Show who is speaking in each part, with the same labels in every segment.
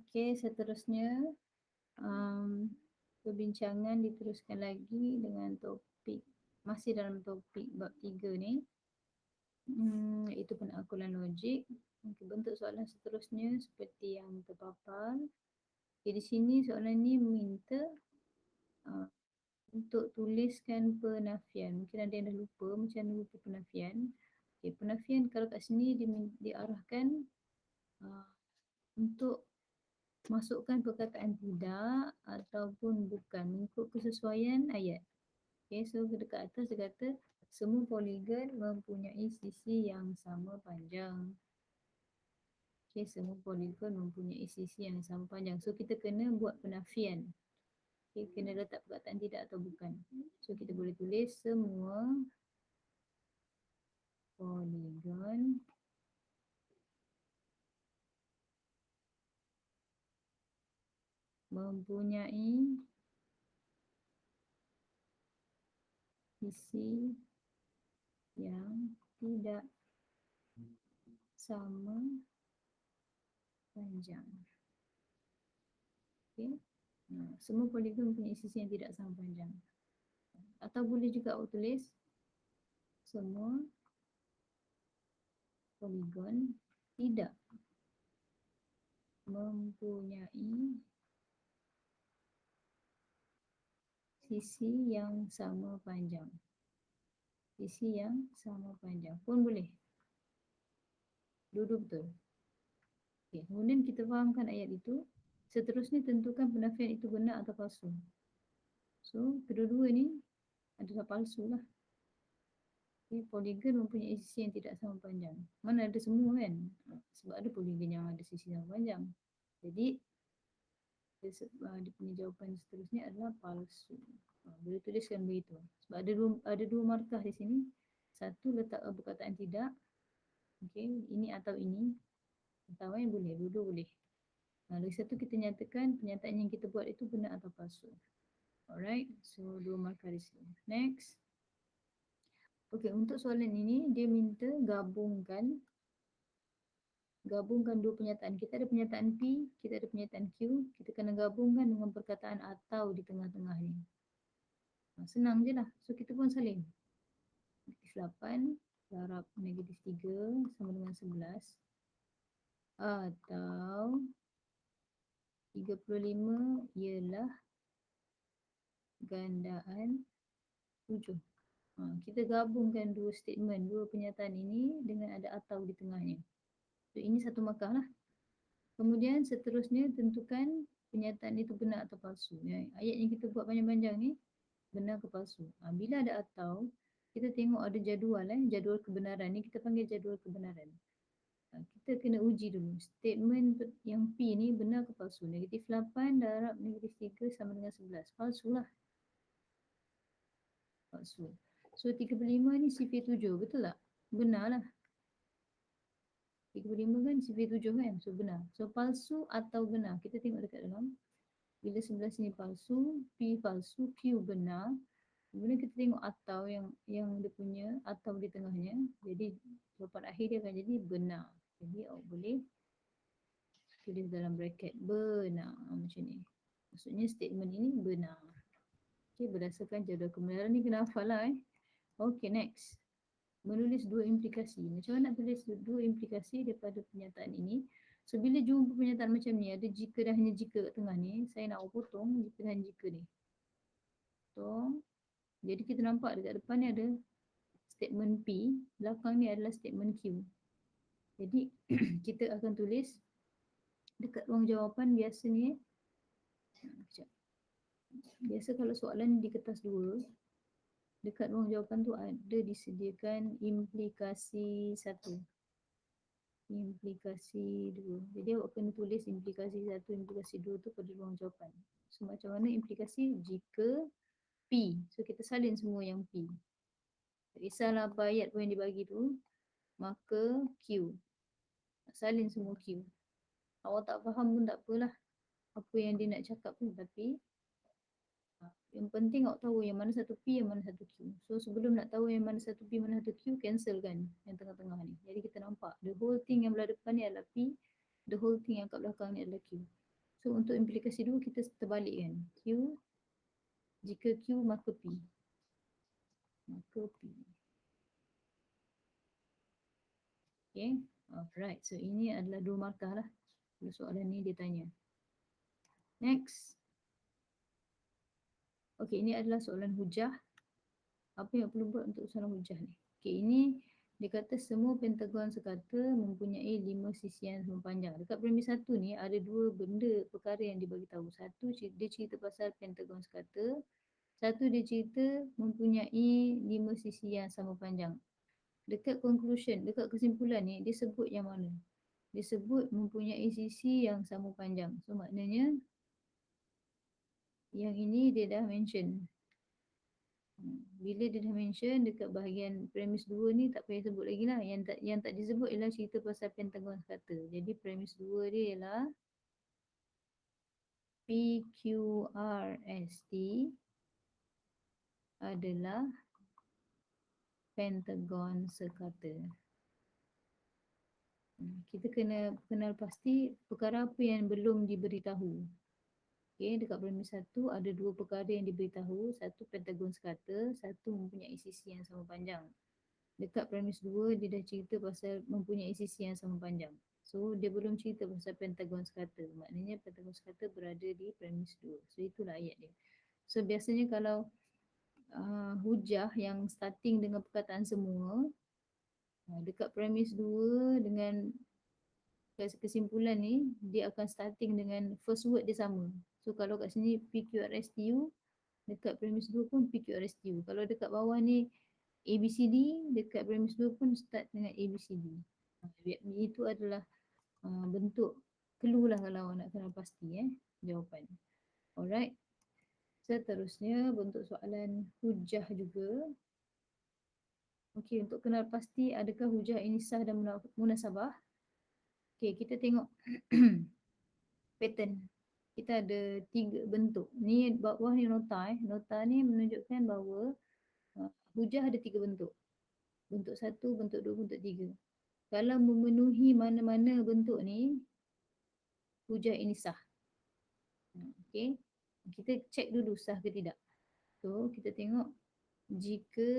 Speaker 1: Okey, seterusnya perbincangan diteruskan lagi dengan topik, masih dalam topik bab 3 ni, iaitu penakkulan logik. Okay, bentuk soalan seterusnya seperti yang terpapar. Okay, di sini soalan ni meminta untuk tuliskan penafian. Mungkin ada yang dah lupa macam mana rupa penafian. Okay, penafian kalau kat sini diarahkan untuk masukkan perkataan tidak ataupun bukan mengikut kesesuaian ayat. Okay, so dekat atas dia kata semua poligon mempunyai sisi yang sama panjang. Okay, semua poligon mempunyai sisi yang sama panjang. So kita kena buat penafian. Okay, kena letak perkataan tidak atau bukan. So kita boleh tulis semua poligon mempunyai sisi yang tidak sama panjang. Okay. Semua poligon mempunyai sisi yang tidak sama panjang. Atau boleh juga awak tulis semua poligon tidak mempunyai sisi yang sama panjang. Sisi yang sama panjang pun boleh. Dua-dua betul. Okay. Kemudian kita fahamkan ayat itu. Seterusnya tentukan penafian itu benar atau palsu. So kedua-dua ni adalah palsu lah. Okay. Poligon mempunyai sisi yang tidak sama panjang. Mana ada semua kan? Sebab ada poligon yang ada sisi sama panjang. Jadi dia punya jawapan seterusnya adalah palsu. Boleh tuliskan begitu. Sebab ada dua markah di sini. Satu letak perkataan tidak. Okey, ini atau ini. Atau yang boleh, dua-dua boleh. Lagi satu kita nyatakan pernyataan yang kita buat itu benar atau palsu. Alright, so dua markah di sini. Next. Okey, untuk soalan ini dia minta gabungkan dua pernyataan. Kita ada pernyataan P, kita ada pernyataan Q. Kita kena gabungkan dengan perkataan atau di tengah-tengah ni. Senang je lah. So kita pun salin. -8 darab -3 sama dengan 11. Atau 35 ialah gandaan 7. Kita gabungkan dua statement, dua pernyataan ini dengan ada atau di tengahnya. So ini satu markah lah. Kemudian seterusnya tentukan pernyataan itu benar atau palsu. Ayat yang kita buat panjang-panjang ni benar ke palsu. Bila ada atau, kita tengok ada jadual jadual kebenaran ni kita panggil jadual kebenaran. Kita kena uji dulu statement yang P ni benar ke palsu. -8 darab -3 sama dengan 11. Palsu lah. Palsu. So 35 ni sifir 7, betul tak? Benar lah. 35 kan sifir 7 kan? So benar. So palsu atau benar? Kita tengok dekat dalam. Bila 11 ni palsu, P palsu, Q benar. Kemudian kita tengok atau yang dia punya atau di tengahnya. Jadi jawapan akhir dia akan jadi benar. Jadi awak boleh tulis dalam bracket benar macam ni. Maksudnya statement ini benar. Okay, berdasarkan jadual kebenaran ni kena hafal lah Okay, next. Menulis dua implikasi. Macam mana nak tulis dua implikasi daripada pernyataan ini? So bila jumpa pernyataan macam ni, ada jika dan hanya jika kat tengah ni, saya nak potong jika dan jika ni. Potong. Jadi kita nampak dekat depan ni ada statement P, belakang ni adalah statement Q. Jadi kita akan tulis dekat ruang jawapan biasa ni. Biasa kalau soalan di kertas 2, dekat ruang jawapan tu ada disediakan implikasi 1. Implikasi 2. Jadi awak kena tulis implikasi 1, implikasi 2 tu pada ruang jawapan. So macam mana implikasi jika P. So kita salin semua yang P. Tak kisahlah apa ayat pun yang dibagi tu. Maka Q. Salin semua Q. Awak tak faham pun tak apalah apa yang dia nak cakap pun, tapi yang penting awak tahu yang mana satu P, yang mana satu Q. So sebelum nak tahu yang mana satu P, mana satu Q, cancel kan yang tengah-tengah ni. Jadi kita nampak the whole thing yang belah depan ni adalah P, the whole thing yang kat belakang ni adalah Q. So untuk implikasi 2 kita terbalikkan. Q, jika Q maka P. Maka P. Okay. Alright. So ini adalah 2 markah lah. Soalan ni dia tanya. Next. Okay, ini adalah soalan hujah. Apa yang perlu buat untuk soalan hujah ni? Okay, ini dia kata semua pentagon sekata mempunyai 5 sisian sama panjang. Dekat premis 1 ni ada 2 benda perkara yang dibagi tahu. Satu dia cerita pasal pentagon sekata. Satu dia cerita mempunyai 5 sisi yang sama panjang. Dekat conclusion, dekat kesimpulan ni dia sebut yang mana? Dia sebut mempunyai sisi yang sama panjang. So maknanya yang ini dia dah mention. Bila dia dah mention dekat bahagian premis 2 ni tak payah sebut lagi lah. Yang tak disebut ialah cerita pasal pentagon sekata. Jadi premis 2 dia ialah PQRST adalah pentagon sekata. Kita kena kenal pasti perkara apa yang belum diberitahu. Okay, dekat premis 1 ada 2 perkara yang diberitahu. Satu pentagon sekata, satu mempunyai sisi yang sama panjang. Dekat premis 2 dia dah cerita pasal mempunyai sisi yang sama panjang. So dia belum cerita pasal pentagon sekata. Maknanya pentagon sekata berada di premis 2. So itulah ayat dia. So biasanya kalau hujah yang starting dengan perkataan semua, dekat premis 2 dengan kesimpulan ni dia akan starting dengan first word dia sama. So kalau kat sini PQRSTU, dekat premis 2 pun PQRSTU. Kalau dekat bawah ni ABCD, dekat premis 2 pun start dengan ABCD. Itu adalah bentuk clue lah kalau nak kenal pasti jawapan. Alright. Seterusnya bentuk soalan hujah juga. Okey, untuk kenal pasti adakah hujah ini sah dan munasabah? Okey, kita tengok pattern. Kita ada 3 bentuk. Ni bawah ni nota Nota ni menunjukkan bahawa hujah ada 3 bentuk. Bentuk 1, bentuk 2, bentuk 3. Kalau memenuhi mana-mana bentuk ni, hujah ini sah. Okey. Kita cek dulu sah ke tidak. So, kita tengok jika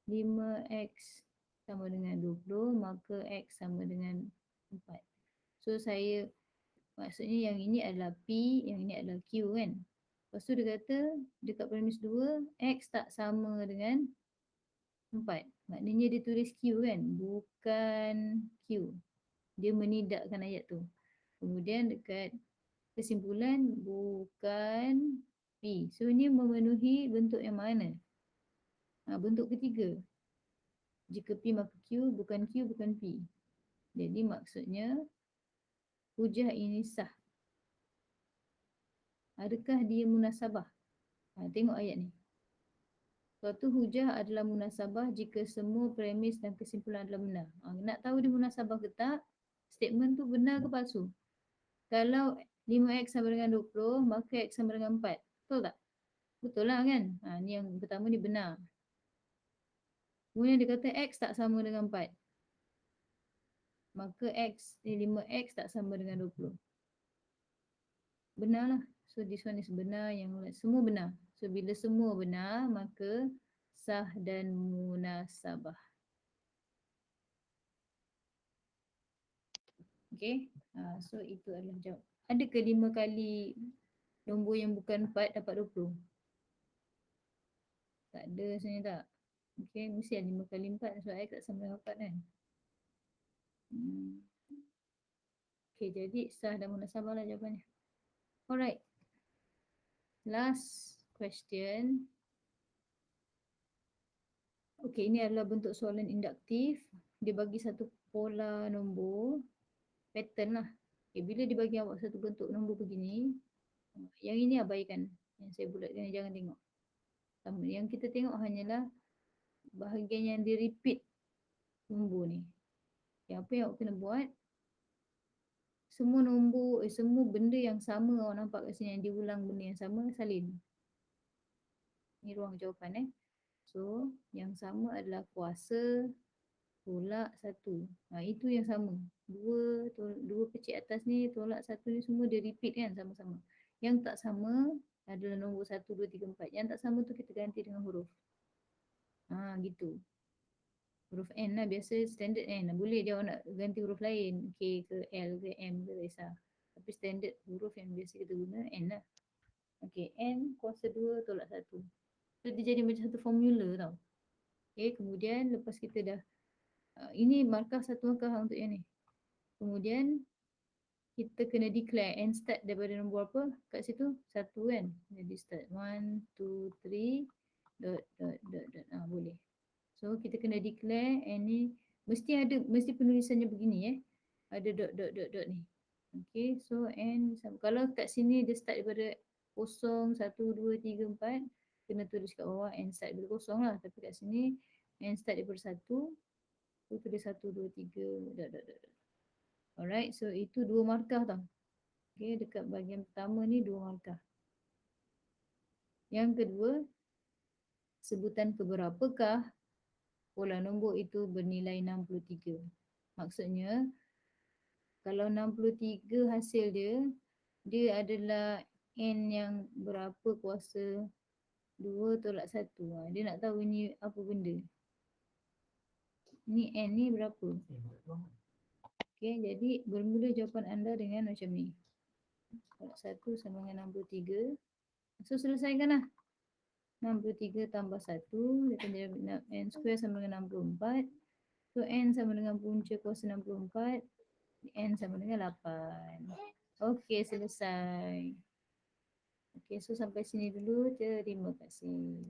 Speaker 1: 5x sama dengan 20, maka x sama dengan 4. So, maksudnya yang ini adalah P, yang ini adalah Q kan. Lepas tu dia kata dekat premis 2, X tak sama dengan 4. Maknanya dia tulis Q kan, bukan Q. Dia menidakkan ayat tu. Kemudian dekat kesimpulan, bukan P. So ini memenuhi bentuk yang mana? Bentuk ketiga. Jika P maka Q, bukan Q, bukan P. Jadi maksudnya hujah ini sah. Adakah dia munasabah? Tengok ayat ni. Suatu hujah adalah munasabah jika semua premis dan kesimpulan adalah benar. Nak tahu dia munasabah ke tak, statement tu benar ke palsu? Kalau 5x sama dengan 20, maka x sama dengan 4. Betul tak? Betul lah kan? Ni yang pertama ni benar. Kemudian dia kata x tak sama dengan 4. Maka 5x tak sama dengan 20. Benar lah. So this one is benar, yang semua benar. So bila semua benar, maka sah dan munasabah. Okay. So itu adalah jawab. Ada ke 5 kali nombor yang bukan 4 dapat 20? Tak ada sebenarnya tak. Okay, mesti ada 5 kali 4 sebab X tak sama dengan 4 kan. Okay, jadi sah dan munasabah lah jawapannya. Alright. Last question. Okay, ini adalah bentuk soalan induktif. Dia bagi satu pola nombor, pattern lah. Okay, bila dia bagi awak satu bentuk nombor begini, yang ini abaikan. Yang saya bulatkan jangan tengok. Yang kita tengok hanyalah bahagian yang di repeat nombor ni. Okay, apa yang awak kena buat, semua nombor, semua benda yang sama awak nampak kat sini yang diulang benda yang sama, salin. Ni ruang jawapan So, yang sama adalah kuasa tolak 1. Itu yang sama. Dua huruf kecil atas ni, tolak 1 ni semua dia repeat kan sama-sama. Yang tak sama adalah nombor 1, 2, 3, 4. Yang tak sama tu kita ganti dengan huruf. Gitu. Huruf N lah, biasa standard N lah. Boleh dia orang nak ganti huruf lain, K ke L ke M ke, tak kisah. Tapi standard huruf yang biasa kita guna N lah. Okay, N kuasa 2 tolak 1. So dia jadi macam satu formula tau. Okay, kemudian lepas kita dah, ini markah satu markah untuk yang ni. Kemudian kita kena declare N start daripada nombor apa kat situ? 1 kan. Jadi start 1, 2, 3, dot, dot, dot, dot. Boleh. So kita kena declare N ni mesti penulisannya begini ada dot dot dot dot ni. Okay, so N kalau kat sini dia start daripada 0, 1, 2, 3, 4, kena tulis kat bawah N start daripada 0 lah. Tapi kat sini N start daripada 1, tu tulis 1, 2, 3, dot dot dot. Alright, so itu 2 markah tau. Okay, dekat bahagian pertama ni 2 markah. Yang kedua, sebutan keberapakah pola nombor itu bernilai 63. Maksudnya, kalau 63 hasil dia adalah N yang berapa kuasa 2 tolak 1. Dia nak tahu ini apa benda. Ni N ni berapa? Okay, jadi bermula jawapan anda dengan macam ni. Tolak 1 sama dengan 63. So, selesaikan lah. 63 tambah 1, dia akan jadi N square sama dengan 64. So, N sama dengan punca kuasa 64. N sama dengan 8. Okey, selesai. Okey, so sampai sini dulu. Terima kasih.